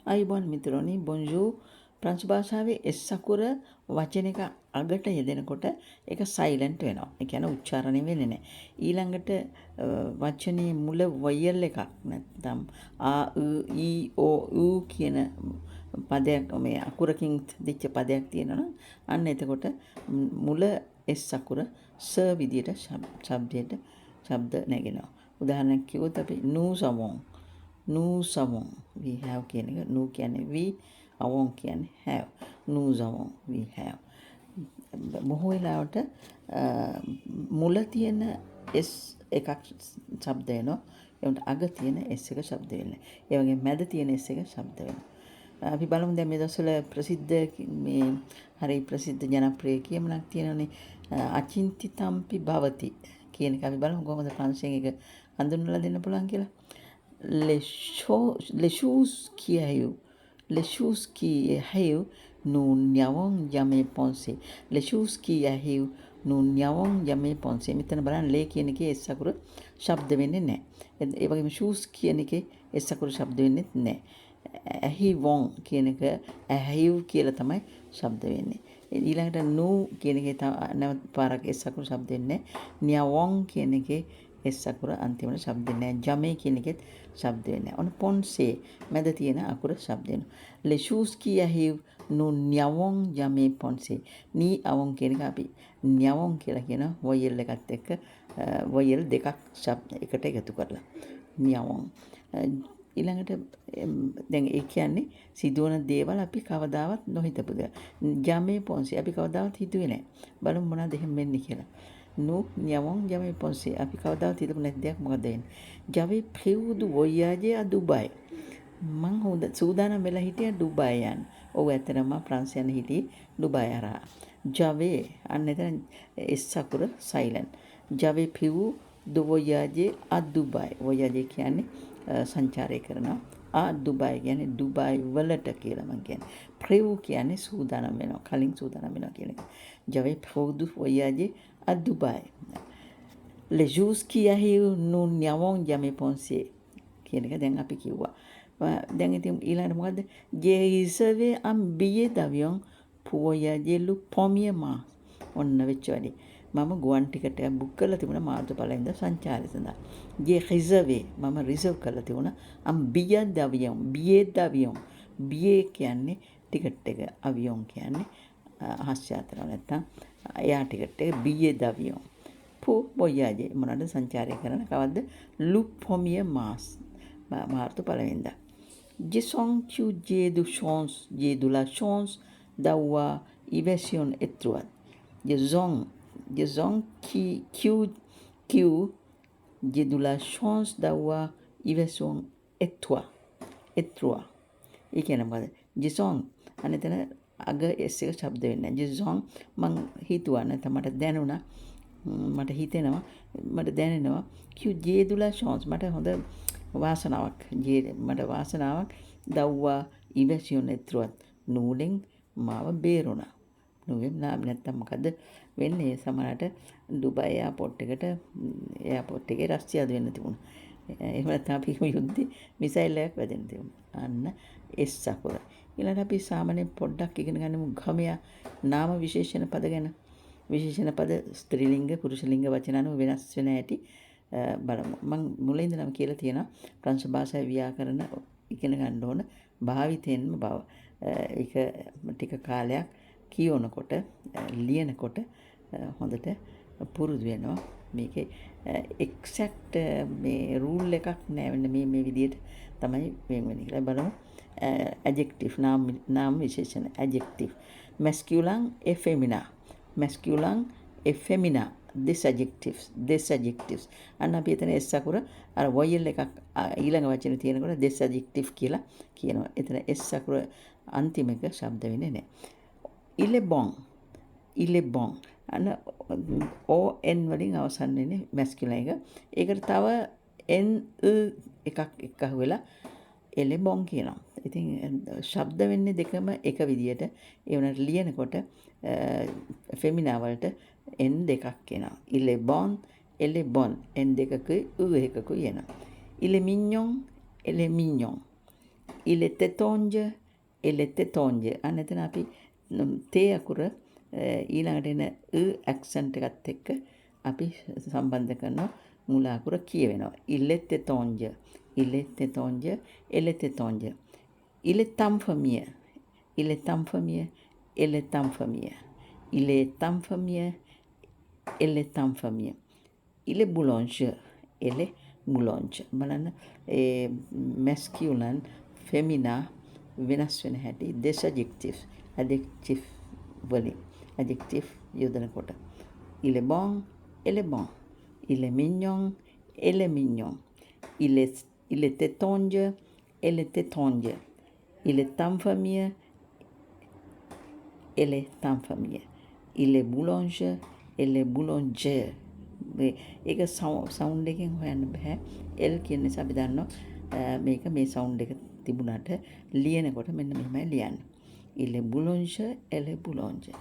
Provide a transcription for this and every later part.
අයිබෝන් මිතුරනි බොන්ජූ ප්‍රංශ භාෂාවේ S අකුර වචන එක අගට යෙදෙනකොට ඒක සයිලන්ට් වෙනවා. ඒ කියන්නේ උච්චාරණය වෙන්නේ නැහැ. ඊළඟට වචනේ මුල වොයල් එකක් නැත්නම් ආ ඊ ඕ ඌ කියන පදයක් මේ අකුරකින් දිච්ච පදයක් තියෙනවා නම් අන්න එතකොට මුල S අකුර ස විදියට ශබ්ද නැගෙනවා. උදාහරණයක් කිව්වොත් අපි නූ සමෝන් nous avons we have කියන එක nu කියන්නේ we avons කියන්නේ have nous avons we have බොහෝ වෙලාවට මුල තියෙන s එකක් ශබ්ද වෙනවා ඒකට අග තියෙන s එක ශබ්ද වෙන්නේ ඒ වගේම මැද තියෙන s එක ශබ්ද වෙනවා අපි බලමු දැන් මේ දවස්වල ප්‍රසිද්ධ මේ හරි ප්‍රසිද්ධ ජනප්‍රිය කියමනක් තියෙනනේ අචින්තිතම්පි භවති කියන එක අපි බලමු කොහොමද ප්‍රංශයෙන් එක හඳුන්වලා දෙන්න පුළුවන් කියලා les choses qui arrivent, nous n'avons jamais pensé. Les choses qui arrivent, nous n'avons jamais pensé. මෙතන බලන්න ලේ කියන එකේ s අකුර ශබ්ද වෙන්නේ නැහැ. ඒ වගේම shoes කියන එකේ s අකුර ශබ්ද වෙන්නේ නැහැ. ඇහිවොන් කියන එක ඇහිව් කියලා තමයි ශබ්ද වෙන්නේ. ඊළඟට nu කියන එකේ නැවත පාරක් s අකුර ශබ්ද වෙන්නේ නැහැ. නියවොන් කියන එකේ S අකුර අන්තිමට ශබ්ද නැහැ. ජමේ කියන එකෙත් ශබ්ද වෙන්නේ නැහැ. ඔන්න පොන්සේ මැද තියෙන අකුර ශබ්ද වෙනවා. les choses qui arrivent nous n'avons jamais pensé. ni avons කියන එක අපි n'avons කියලා කියන වොයල් එකත් එක්ක වොයල් දෙකක් ශබ්ද එකට එකතු කරලා n'avons. ඊළඟට දැන් ඒ කියන්නේ සිදුවන දේවල් අපි කවදාවත් නොහිතපු දේවල්. jamais pensé අපි කවදාවත් හිතුවේ නැහැ. බලමු මොනවද එහෙම වෙන්නේ කියලා. nous n'avons jamais pensé අපි කවදාවත් හිතපු නැති දෙයක් මොකද වෙන්නේ j'avais prévu de voyager à Dubai මං සූදානම් වෙලා හිටියා ඩුබායි යන්න. ඔව් ඇත්තටම ප්‍රංශ යන හිටියේ ඩුබායි හරහා. j'avais අන්න එතන S අකුර silent. j'avais prévu de voyager à Dubai. voyager කියන්නේ සංචාරය කරනවා. ආ ඩුබායි කියන්නේ ඩුබායි වලට කියලා මං කියන්නේ. prévu කියන්නේ සූදානම් වෙනවා. කලින් සූදානම් වෙනවා කියන එක. j'avais prévu de voyager à Dubai. Les jours qui arrivent, nous n'avons jamais pensé. කියන එක දැන් අපි කිව්වා. දැන් ඉතින් ඊළඟට මොකද්ද? J'ai réservé un billet d'avion pour voyager le 1er mars. ඔන්න වෙච්ච වැඩි. මම ගුවන් ටිකට් එකක් බුක් කරලා තිබුණා මාර්තු පළවෙනිදා සංචාරය සඳහා. J'ai réservé මම රිසර්ව් කරලා තිබුණා un billet d'avion. billet d'avion. billet කියන්නේ ටිකට් එක. avion කියන්නේ අහස් යාත්‍රාව නැත්තම් එයා ටිකට් එක billet d'avion. pour voyager මොනවාද සංචාරය කරන කවද්ද? le 1er mars. මාර්තු පළවෙනිදා. Je sens que j'ai de la chance d'avoir évasion étroite. Je sens que j'ai de la chance d'avoir évasion étroite. ඒ කියන්නේ මොකද? je sens අනේතන අග S එක ශබ්ද වෙන්නේ නැහැ. je sens මං හිතුවා නැත්නම් මට දැනුණා මට හිතෙනවා මට දැනෙනවා que j'ai de la chance මට හොඳ වාසනාවක් මට වාසනාවක් දව්වා ඉවැසියොන් එත්රුවත් නූලෙන් මාව බේරුණා. නුවෙන් නැත්තම් මොකද වෙන්නේ සමහරට ඩුබයි එයාපෝට් එකේ රස්සියාදු වෙන්න තිබුණා. එහෙම නැත්නම් අපි යුද්ධේ මිසයිල් එකක් වැදෙන්න තිබුණා. අන්න S අකුර. ඊළඟට අපි සාමාන්‍ය පොඩ්ඩක් ඉගෙන ගන්නමු ගමයා නාම විශේෂණ පද ගැන. විශේෂණ පද ස්ත්‍රීලිංග පුරුෂලිංග වචන අනුව වෙනස් වෙන හැටි බලමු. මම මුලින් ඉඳන්ම කියලා තියෙනවා ප්‍රංශ භාෂාවේ ව්‍යාකරණ ඉගෙන ගන්න ඕන භාවිතයෙන්ම බව. ඒක ටික කාලයක් කියවනකොට ලියනකොට හොඳට පුරුදු වෙනවා. මේකේ එක්සැක්ට් මේ රූල් එකක් නෑ වෙන මේ විදිහට තමයි වෙන්නේ කියලා බලමු. adjective නාම විශේෂණ adjective masculine et feminine masculine et feminine this adjectives අන්න අපි එතන S අකුර අර වොයල් එකක් ඊළඟ වචනේ තියෙනකොට this adjective කියලා කියනවා. එතන S අකුර අන්තිම එක ශබ්ද වෙන්නේ නැහැ. il est bon අන්න on වලින් අවසන් වෙන්නේ masculine එක. ඒකට තව n එකක් එක්ක වෙලා il est bon කියනවා. ඉතින් ශබ්ද වෙන්නේ දෙකම එක විදියට. ඒ වුණාට ලියනකොට ෆෙමිනා වලට n දෙකක් එනවා. il est bon, elle est bonne. n දෙකකුයි u එකකුයි එනවා. il est mignon, elle est mignon. il était tonge elle était tonge අන්න එතන අපි තේ අකුර ඊළඟට එන ඇක්සන්ට් එකත් එක්ක අපි සම්බන්ධ කරනවා මුල අකුර කියවෙනවා il était tonge elle était tonge il est temps famille il est temps famille elle est temps famille il est temps famille elle est temps famille il est boulanger elle est boulanger බලන්න ඒ masculine femina වෙනස් වෙන හැටි this adjective වලින් adjective යොදන කොට il est bon elle est bon il est mignon elle est mignon il était tonge elle était tonge il est temps famille elle est temps famille il est boulanger elle est boulanger ඒක sound එකෙන් හොයන්න බෑ L කියන නිසා අපි දන්නවා මේක මේ සවුන්ඩ් එක තිබුණාට ලියනකොට මෙන්න මෙහෙමයි ලියන්නේ il est boulanger elle est boulanger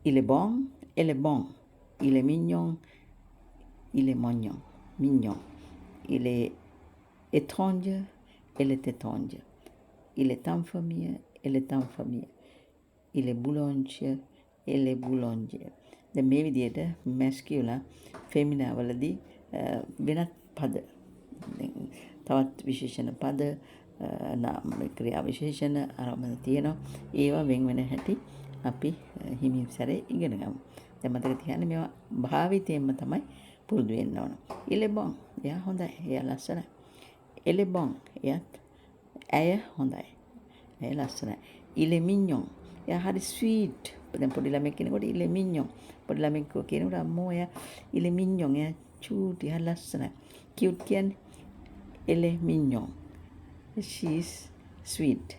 il est bon elle est bon il est mignon il est mignon il est étranger elle est étranger il est en famille elle est en famille il est boulanger elle est boulanger දැන් මේ විදිහට masculine femina වලදී වෙනත් පද තවත් විශේෂණ පද නාම ක්‍රියා විශේෂණ ආරම්භ තියෙනවා ඒවා වෙන වෙන හැටි අපි හිමින් සැරේ ඉගෙන ගමු දැන් මතක තියාගන්න මේවා භාවිතයෙන්ම තමයි පුරුදු වෙන්න ඕන il est bon එයා හොඳයි එයා ලස්සනයි elle est bon එයාත් ඇය හොඳයි ඇය ලස්සනයි il est mignon එයා හරි sweet දැන් පොඩි ළමෙක් කෙනෙකුට il est mignon පොඩි ළමෙක් කෙනෙකුට අම්මෝ එයා il est mignon එයා චූටි එයා ලස්සනයි cute කියන්නේ elle est mignon she is sweet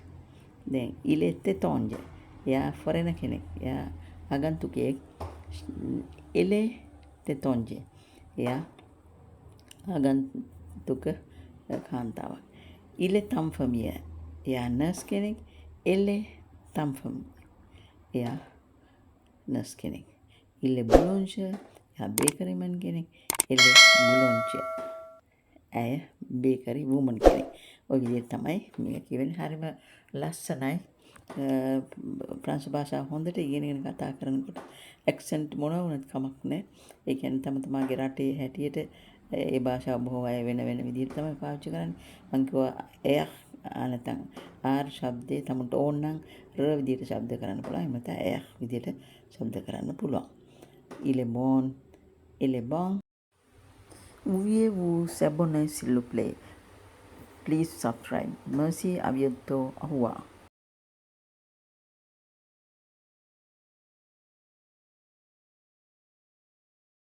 then il était tonge එයා foreigner කෙනෙක් එයා ආගන්තුකයෙක් elle était tonge එයා ආගන්තුක කාන්තාවක් il est temps famille එයා nurse කෙනෙක් elle est temps famille එයා nurse කෙනෙක් il est boulanger එයා bakery man කෙනෙක් elle est boulanger ඇය bakery woman කෙනෙක් ඔය විදිහට තමයි මේක කියවෙන්නේ හරිම ලස්සනයි ප්‍රංශ භාෂාව හොඳට ඉගෙනගෙන කතා කරනකොට ඇක්සන්ට් මොනවා වුණත් කමක් නැහැ ඒ කියන්නේ තම තමාගේ රටේ හැටියට ඒ භාෂාව බොහෝ අය වෙන වෙන විදිහට තමයි පාවිච්චි කරන්නේ මම කිව්වා එයා නැත්නම් ආර් ශබ්දේ තමන්ට ඕන නම් ර විදිහට ශබ්ද කරන්න පුළුවන් එහෙම නැත්නම් එයා විදිහට ශබ්ද කරන්න පුළුවන් il est bon elle est bon Veuillez-vous s'abonner s'il vous plaît. Please subscribe. Merci, à bientôt. Au revoir.